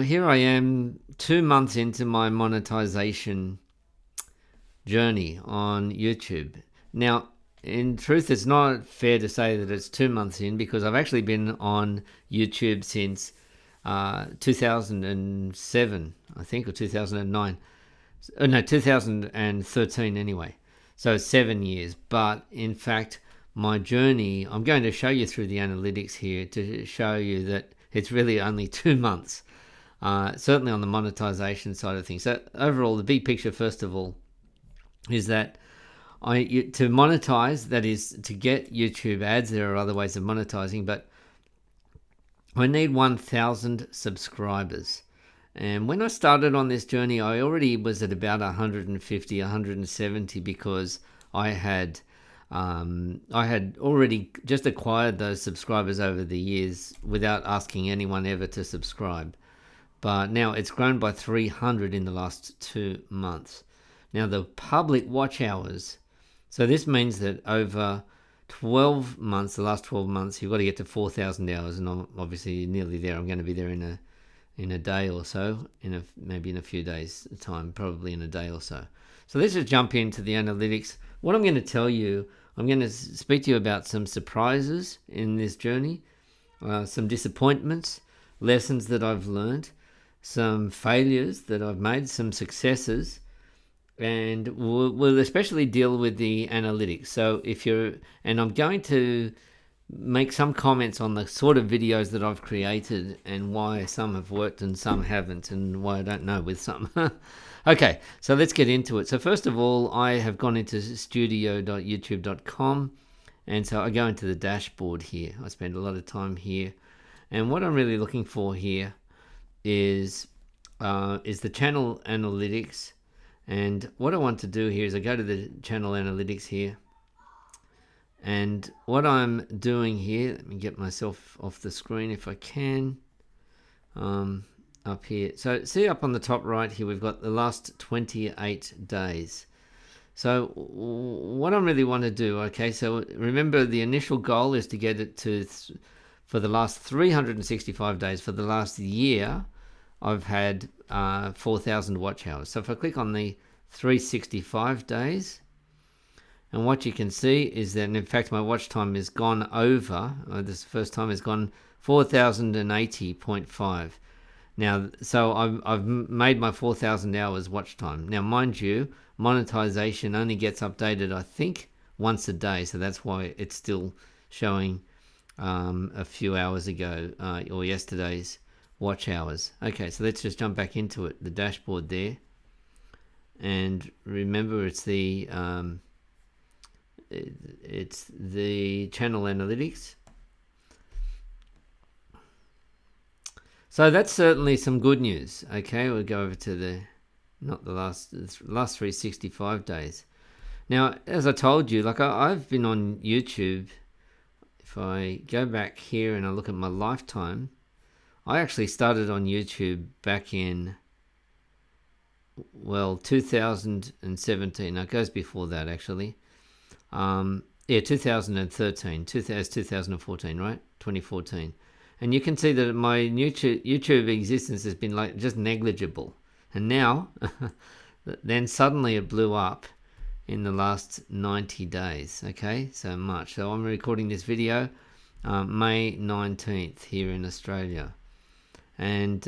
Here I am 2 months into my monetization journey on YouTube. Now, in truth, it's not fair to say that it's 2 months in, because I've actually been on YouTube since 2007, I think, or 2009. No, 2013 anyway. So 7 years. But in fact, my journey, I'm going to show you through the analytics here to show you that it's really only 2 months. Certainly on the monetization side of things. So overall, the big picture, first of all, is that to monetize, that is to get YouTube ads. There are other ways of monetizing, but I need 1,000 subscribers. And when I started on this journey, I already was at about 150, 170, because I had already just acquired those subscribers over the years without asking anyone ever to subscribe. But now it's grown by 300 in the last 2 months. Now the public watch hours, so this means that over 12 months, the last 12 months, you've got to get to 4,000 hours, and I'm obviously nearly there. I'm going to be there in a day or so, maybe in a few days' time, probably in a day or so. So let's just jump into the analytics. What I'm going to tell you, I'm going to speak to you about some surprises in this journey, some disappointments, lessons that I've learned, some failures that I've made, some successes, and we'll especially deal with the analytics. So and I'm going to make some comments on the sort of videos that I've created and why some have worked and some haven't, and why I don't know with some. Okay, so let's get into it. So first of all, I have gone into studio.youtube.com, and so I go into the dashboard here. I spend a lot of time here, and what I'm really looking for here is the channel analytics. And what I want to do here is I go to the channel analytics here, and what I'm doing here, let me get myself off the screen if I can, up here. So see up on the top right here, we've got the last 28 days. So what I really want to do, okay, so remember the initial goal is to get it to, for the last 365 days, for the last year, I've had 4,000 watch hours. So if I click on the 365 days, and what you can see is that, in fact, my watch time has gone over, this first time has gone 4,080.5. Now, so I've made my 4,000 hours watch time. Now, mind you, monetization only gets updated, I think, once a day. So that's why it's still showing a few hours ago or yesterday's watch hours. Okay, so let's just jump back into it, the dashboard there. And remember, it's the channel analytics. So that's certainly some good news. Okay, we'll go over to the last 365 days. Now, as I told you, like I've been on YouTube. If I go back here and I look at my lifetime, I actually started on YouTube back in 2017. Now, it goes before that actually. 2013. 2014, right? 2014. And you can see that my YouTube existence has been like just negligible. And now, then suddenly it blew up in the last 90 days. Okay, so much. So I'm recording this video May 19th here in Australia. And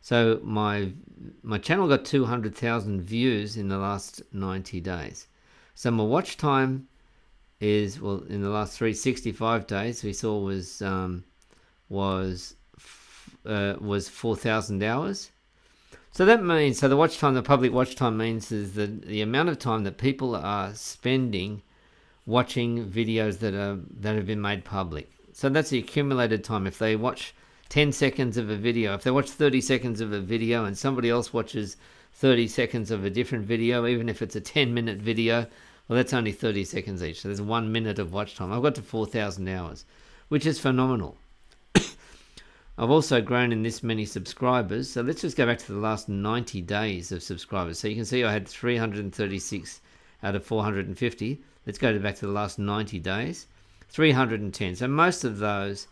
so my channel got 200,000 views in the last 90 days. So my watch time is, well, in the last 365 days we saw was 4,000 hours. So that means, so the watch time, the public watch time means is the amount of time that people are spending watching videos that have been made public. So that's the accumulated time. If they watch 10 seconds of a video, if they watch 30 seconds of a video and somebody else watches 30 seconds of a different video, even if it's a 10-minute video, well, that's only 30 seconds each. So there's 1 minute of watch time. I've got to 4,000 hours, which is phenomenal. I've also grown in this many subscribers. So let's just go back to the last 90 days of subscribers. So you can see I had 336 out of 450. Let's go back to the last 90 days. 310. So most of those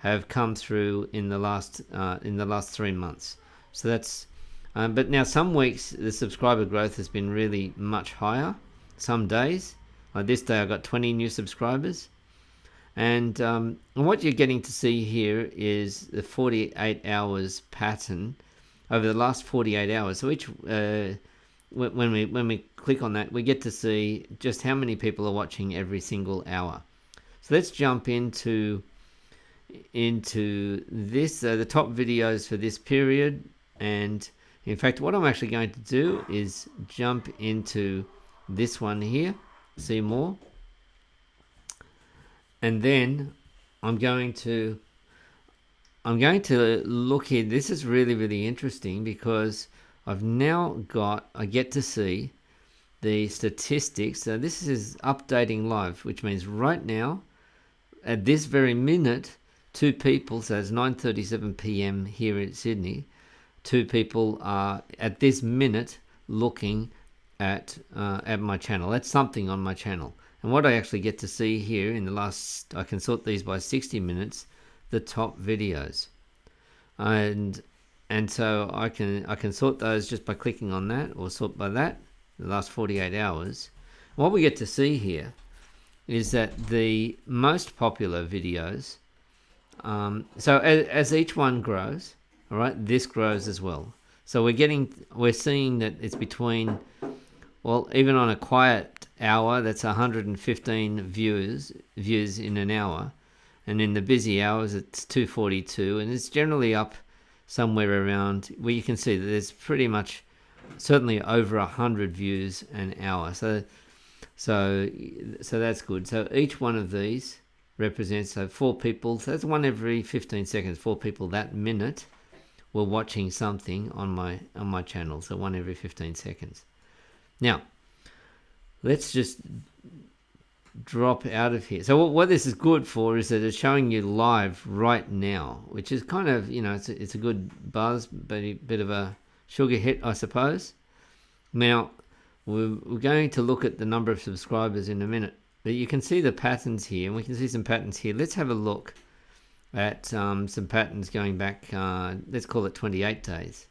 have come through in the last 3 months. So that's but now some weeks the subscriber growth has been really much higher. Some days, like this day, I got 20 new subscribers. And what you're getting to see here is the 48 hours pattern over the last 48 hours. So each when we click on that, we get to see just how many people are watching every single hour. So let's jump into this, the top videos for this period. And in fact, what I'm actually going to do is jump into this one here, see more. And then I'm going to look here. This is really, really interesting because I get to see the statistics. So this is updating live, which means right now, at this very minute, 2 people, so it's 9:37 p.m. here in Sydney, 2 people are at this minute looking at my channel. That's something on my channel. And what I actually get to see here in the last, I can sort these by 60 minutes, the top videos. And so I can sort those just by clicking on that, or sort by that, the last 48 hours. What we get to see here is that the most popular videos, so as each one grows, all right, this grows as well. So we're seeing that it's between, well, even on a quiet hour, that's 115 views in an hour. And in the busy hours, it's 242. And it's generally up somewhere around where you can see that there's pretty much certainly over 100 views an hour. So that's good. So each one of these represents 4 people. So that's 1 every 15 seconds. 4 people that minute were watching something on my channel. So 1 every 15 seconds. Now, let's just drop out of here. So what this is good for is that it's showing you live right now, which is kind of, it's a good buzz, but a bit of a sugar hit, I suppose. Now, we're going to look at the number of subscribers in a minute, but you can see the patterns here, and we can see some patterns here. Let's have a look at some patterns going back, let's call it 28 days.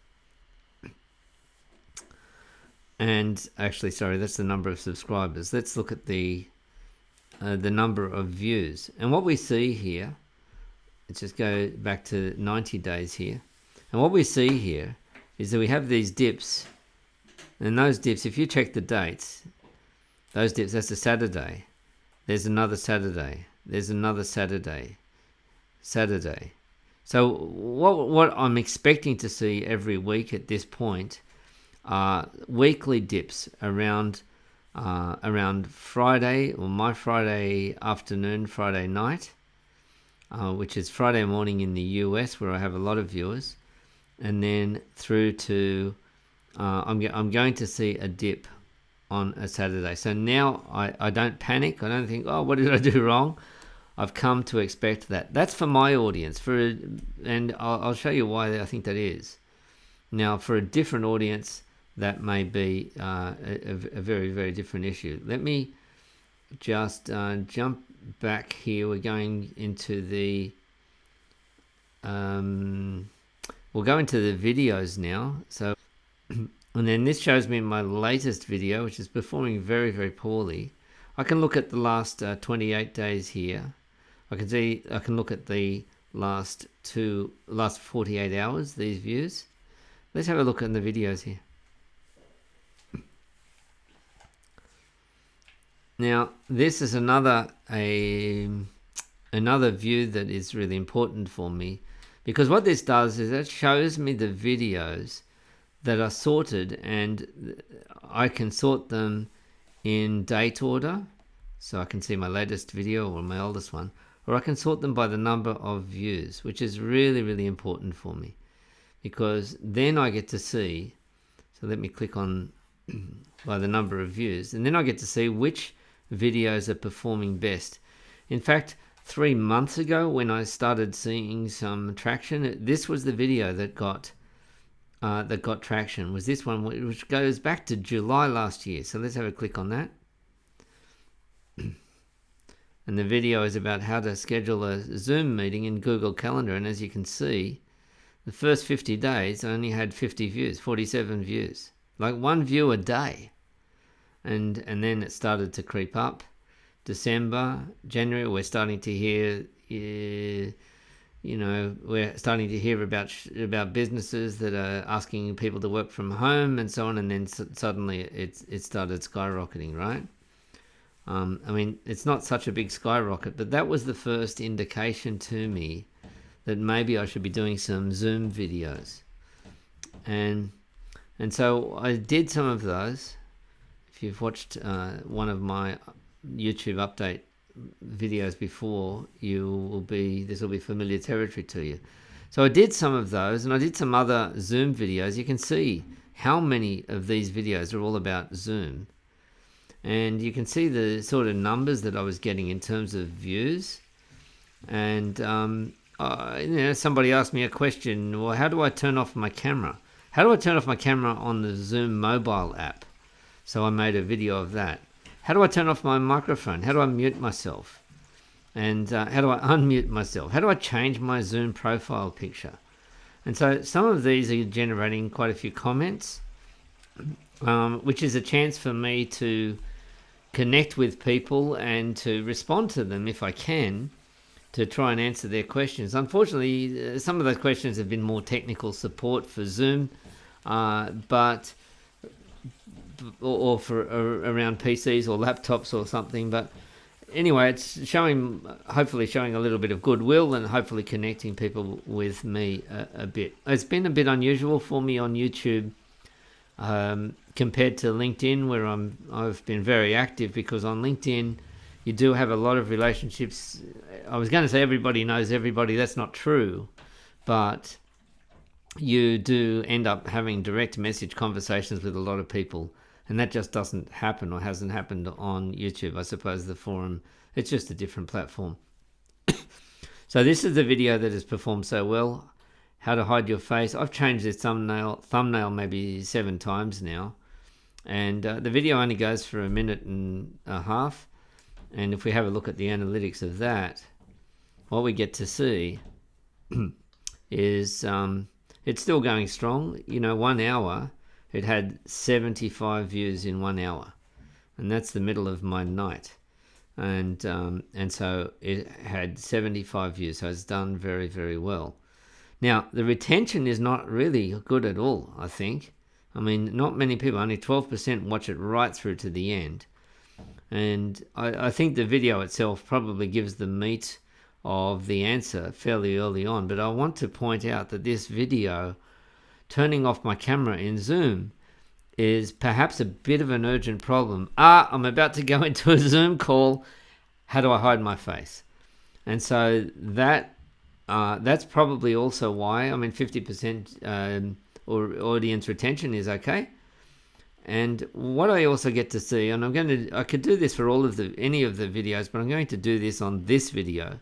And actually, sorry, that's the number of subscribers. Let's look at the number of views. And what we see here, let's just go back to 90 days here. And what we see here is that we have these dips. And those dips, if you check the dates, those dips, that's a Saturday. There's another Saturday. There's another Saturday. So what I'm expecting to see every week at this point are weekly dips around Friday, or my Friday afternoon, Friday night, which is Friday morning in the US, where I have a lot of viewers, and then through to I'm going to see a dip on a Saturday. So now I don't panic. I don't think, oh, what did I do wrong? I've come to expect that. That's for my audience. And I'll show you why I think that is. Now, for a different audience, that may be a very, very different issue. Let me just jump back here. We're going into the we'll go into the videos now. So, and then this shows me my latest video, which is performing very, very poorly. I can look at the last 28 days here. I can look at the last 48 hours, these views. Let's have a look at the videos here. Now, this is another view that is really important for me, because what this does is it shows me the videos that are sorted, and I can sort them in date order. So I can see my latest video or my oldest one, or I can sort them by the number of views, which is really, really important for me, because then I get to see, so let me click on by the number of views, and then I get to see which videos are performing best. In fact, 3 months ago, when I started seeing some traction, this was the video that got traction, was this one, which goes back to July last year. So let's have a click on that. And And the video is about how to schedule a Zoom meeting in Google Calendar. And as you can see, the first 50 days I only had 50 views, 47 views, like one view a day. And then it started to creep up. December, January, we're starting to hear, we're starting to hear about businesses that are asking people to work from home and so on. And then suddenly it started skyrocketing, right? I mean, it's not such a big skyrocket, but that was the first indication to me that maybe I should be doing some Zoom videos. And so I did some of those. If you've watched one of my YouTube update videos before, this will be familiar territory to you. So I did some of those, and I did some other Zoom videos. You can see how many of these videos are all about Zoom. And you can see the sort of numbers that I was getting in terms of views. And somebody asked me a question, well, how do I turn off my camera? How do I turn off my camera on the Zoom mobile app? So I made a video of that. How do I turn off my microphone? How do I mute myself? And how do I unmute myself? How do I change my Zoom profile picture? And so some of these are generating quite a few comments, which is a chance for me to connect with people and to respond to them if I can, to try and answer their questions. Unfortunately, some of those questions have been more technical support for Zoom, but for around PCs or laptops or something. But anyway, it's hopefully showing a little bit of goodwill and hopefully connecting people with me a bit. It's been a bit unusual for me on YouTube compared to LinkedIn, where I've been very active, because on LinkedIn you do have a lot of relationships. I was going to say everybody knows everybody. That's not true, but you do end up having direct message conversations with a lot of people, and that just doesn't happen, or hasn't happened on YouTube. I suppose the forum, it's just a different platform. So this is the video that has performed so well. How to hide your face. I've changed this thumbnail maybe 7 times now, and the video only goes for 1.5 minutes. And if we have a look at the analytics of that, what we get to see is it's still going strong. 1 hour, it had 75 views in 1 hour, and that's the middle of my night. And so it had 75 views, so it's done very, very well. Now, the retention is not really good at all, I think. I mean, not many people, only 12% watch it right through to the end. And I think the video itself probably gives the meat of the answer fairly early on. But I want to point out that this video, turning off my camera in Zoom, is perhaps a bit of an urgent problem. I'm about to go into a Zoom call. How do I hide my face? And so that's probably also why. I mean, 50% or audience retention is okay. And what I also get to see, and I could do this for any of the videos, but I'm going to do this on this video,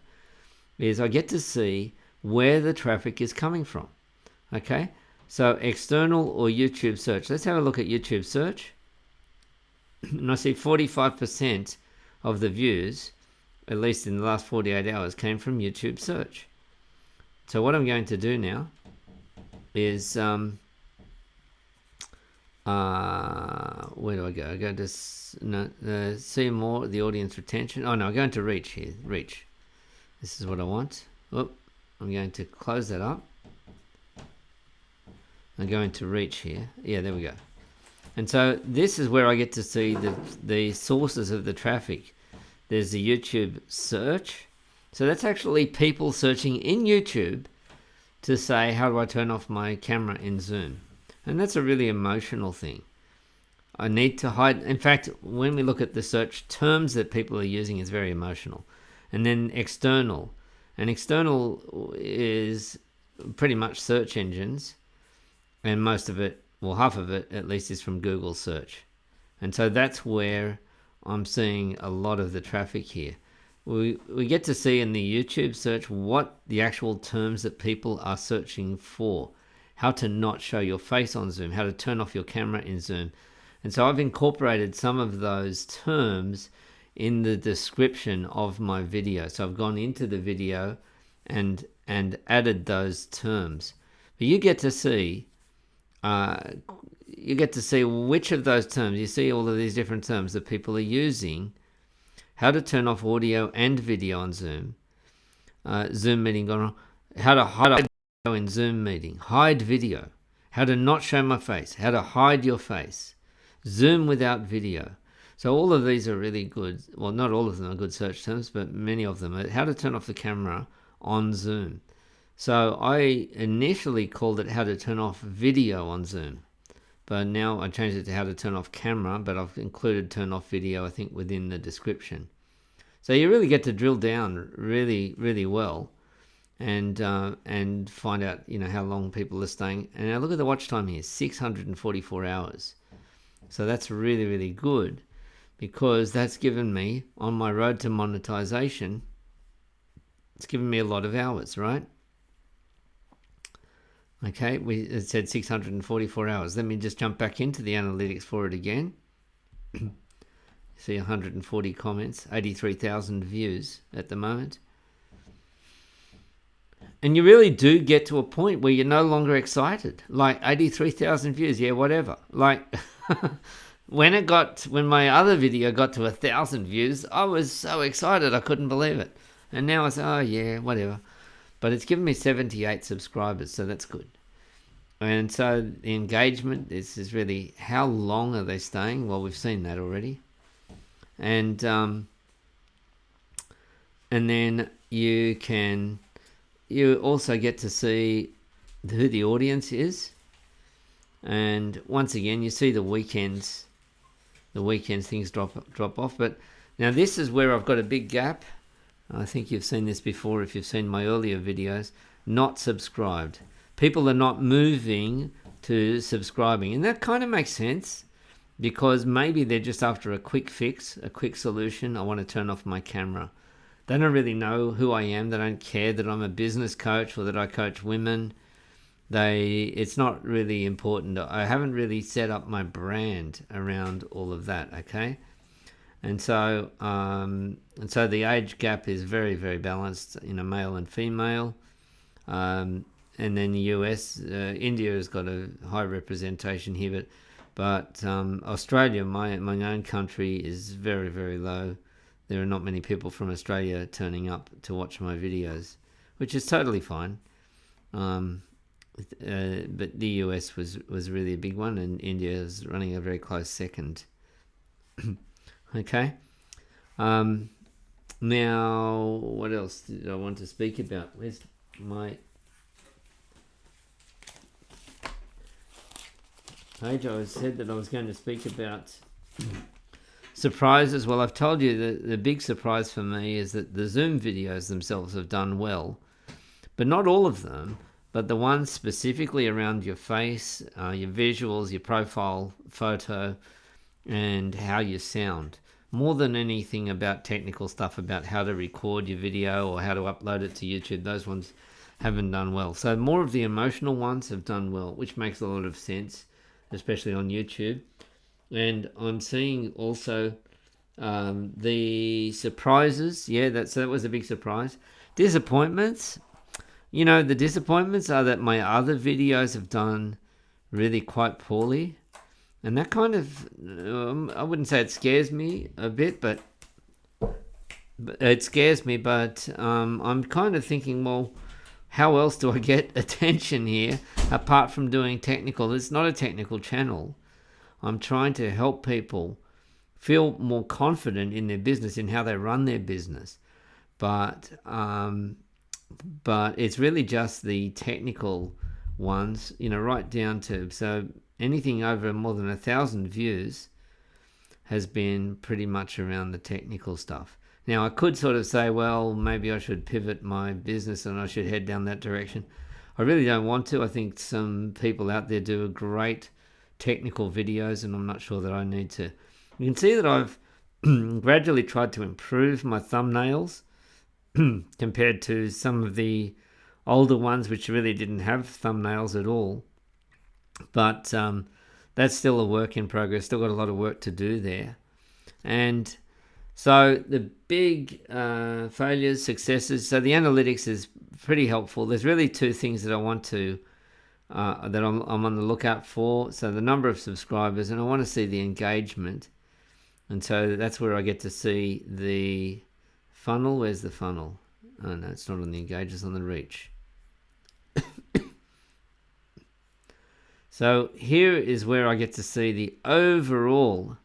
is I get to see where the traffic is coming from. Okay, so external or YouTube search. Let's have a look at YouTube search. And I see 45% of the views, at least in the last 48 hours, came from YouTube search. So what I'm going to do now is where do I go? I go to see more, the audience retention. Oh no, I'm going to reach here. Reach. This is what I want. Oh, I'm going to close that up. I'm going to reach here. Yeah, there we go. And so this is where I get to see the sources of the traffic. There's the YouTube search. So that's actually people searching in YouTube to say, how do I turn off my camera in Zoom? And that's a really emotional thing. I need to hide. In fact, when we look at the search terms that people are using, is very emotional. And then external. And external is pretty much search engines. And most of it, well, half of it at least, is from Google search. And so that's where I'm seeing a lot of the traffic here. We get to see in the YouTube search what the actual terms that people are searching for. How to not show your face on Zoom, how to turn off your camera in Zoom. And so I've incorporated some of those terms in the description of my video. So I've gone into the video and added those terms. But you get to see which of those terms. You see all of these different terms that people are using. How to turn off audio and video on Zoom. Zoom meeting gone wrong. How to hide video in Zoom meeting. Hide video. How to not show my face. How to hide your face. Zoom without video. So all of these are really good. Well, not all of them are good search terms, but many of them are. How to turn off the camera on Zoom. So I initially called it how to turn off video on Zoom. But now I changed it to how to turn off camera, but I've included turn off video, I think, within the description. So you really get to drill down really, really well and find out, how long people are staying. And now look at the watch time here, 644 hours. So that's really, really good, because that's given me, on my road to monetization, it's given me a lot of hours, right? Okay, it said 644 hours. Let me just jump back into the analytics for it again. See 140 comments, 83,000 views at the moment. And you really do get to a point where you're no longer excited. Like 83,000 views, yeah, whatever. Like when my other video got to 1,000 views, I was so excited I couldn't believe it. And now I say, oh yeah, whatever. But it's given me 78 subscribers, so that's good. And so the engagement is really, how long are they staying? Well, we've seen that already. And then you also get to see who the audience is. And once again, you see the weekends things drop off. But now this is where I've got a big gap. I think you've seen this before if you've seen my earlier videos. Not subscribed. People are not moving to subscribing. And that kind of makes sense, because maybe they're just after a quick fix, a quick solution. I want to turn off my camera. They don't really know who I am. They don't care that I'm a business coach or that I coach women. It's not really important. I haven't really set up my brand around all of that, okay? And so the age gap is very, very balanced, male and female. And then the US, India has got a high representation here, but Australia, my own country, is very, very low. There are not many people from Australia turning up to watch my videos, which is totally fine. But the US was really a big one, and India is running a very close second. Okay. Now, what else did I want to speak about? Where's my page? I said that I was going to speak about surprises. Well, I've told you the big surprise for me is that the Zoom videos themselves have done well, but not all of them, but the ones specifically around your face, your visuals, your profile photo, and how you sound. More than anything about technical stuff, about how to record your video or how to upload it to YouTube, those ones haven't done well. So more of the emotional ones have done well, which makes a lot of sense, especially on YouTube. And I'm seeing also the surprises. Yeah, that was a big surprise. Disappointments. The disappointments are that my other videos have done really quite poorly. And that kind of, I wouldn't say it scares me a bit, but it scares me. But I'm kind of thinking, well, how else do I get attention here apart from doing technical? It's not a technical channel. I'm trying to help people feel more confident in their business, in how they run their business. But it's really just the technical ones, right down to, so anything over more than 1,000 views has been pretty much around the technical stuff. Now, I could sort of say, well, maybe I should pivot my business and I should head down that direction. I really don't want to. I think some people out there do great technical videos, and I'm not sure that I need to. You can see that I've gradually tried to improve my thumbnails compared to some of the older ones which really didn't have thumbnails at all. But that's still a work in progress. Still got a lot of work to do there. And So the big failures, successes. So the analytics is pretty helpful. There's really two things that I want to that I'm on the lookout for. So the number of subscribers, and I want to see the engagement. And so that's where I get to see the funnel. Where's the funnel? Oh no, it's not on the engage, it's on the reach. So here is where I get to see the overall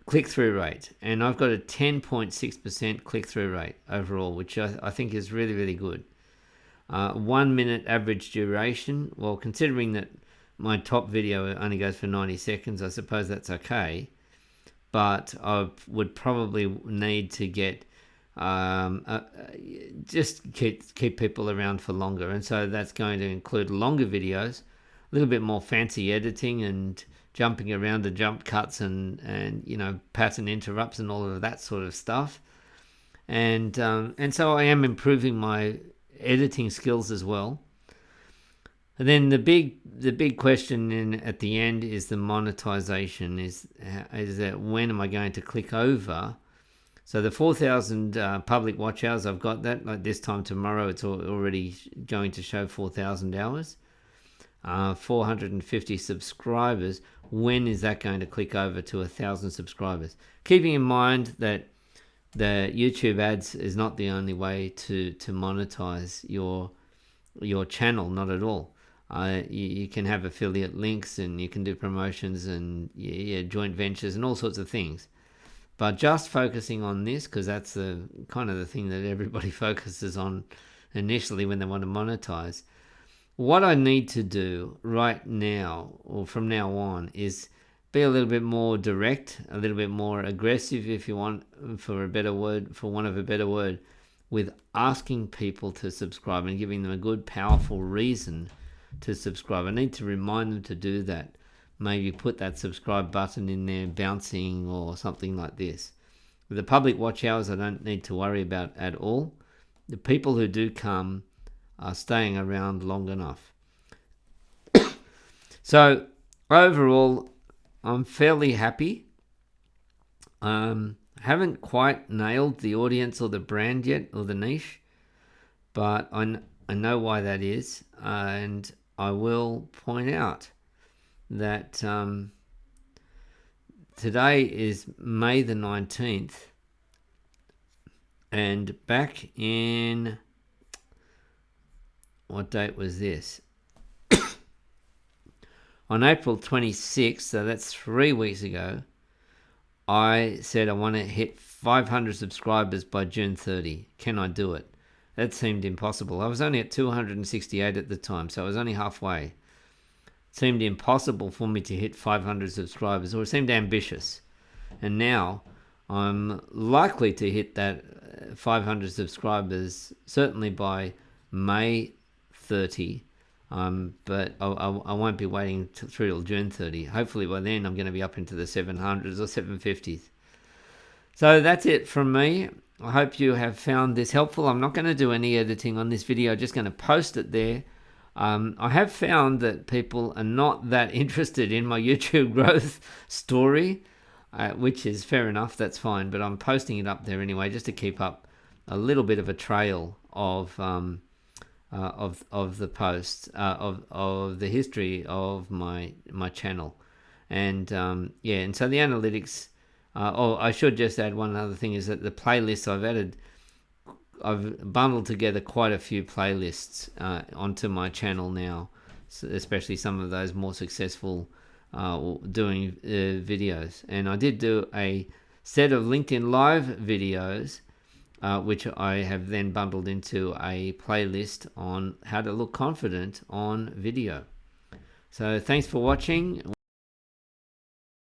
click-through rate. And I've got a 10.6% click-through rate overall, which I think is really, really good. 1 minute average duration. Well, considering that my top video only goes for 90 seconds, I suppose that's okay. But I would probably need to get just keep people around for longer, and so that's going to include longer videos, a little bit more fancy editing and jumping around the jump cuts and pattern interrupts and all of that sort of stuff, and so I am improving my editing skills as well. And then the big question at the end is the monetization. Is that when am I going to click over? So the 4,000 public watch hours, I've got that. Like this time tomorrow, it's already going to show 4,000 hours. 450 subscribers. When is that going to click over to 1,000 subscribers? Keeping in mind that the YouTube ads is not the only way to monetize your channel, not at all. You can have affiliate links, and you can do promotions and joint ventures and all sorts of things. But just focusing on this, because that's the kind of the thing that everybody focuses on initially when they want to monetize. What I need to do right now, or from now on, is be a little bit more direct, a little bit more aggressive, if you want, for want of a better word, with asking people to subscribe and giving them a good, powerful reason to subscribe. I need to remind them to do that. Maybe put that subscribe button in there bouncing or something like this. With the public watch hours, I don't need to worry about at all. The people who do come are staying around long enough. So overall, I'm fairly happy. Haven't quite nailed the audience or the brand yet, or the niche, but I know why that is, and I will point out that today is May the 19th, and back in, what date was this? On April 26th, so that's 3 weeks ago, I said I want to hit 500 subscribers by June 30. Can I do it? That seemed impossible. I was only at 268 at the time, so I was only halfway. Seemed impossible for me to hit 500 subscribers, or it seemed ambitious. And now I'm likely to hit that 500 subscribers certainly by May 30. But I won't be waiting through till June 30. Hopefully by then I'm going to be up into the 700s or 750s. So that's it from me. I hope you have found this helpful. I'm not going to do any editing on this video. I'm just going to post it there. I have found that people are not that interested in my YouTube growth story, which is fair enough. That's fine. But I'm posting it up there anyway, just to keep up a little bit of a trail of the posts, of the history of my channel, and and so the analytics. I should just add one other thing, is that the playlists I've bundled together quite a few playlists onto my channel now, especially some of those more successful doing videos. And I did do a set of LinkedIn Live videos, which I have then bundled into a playlist on how to look confident on video. So thanks for watching.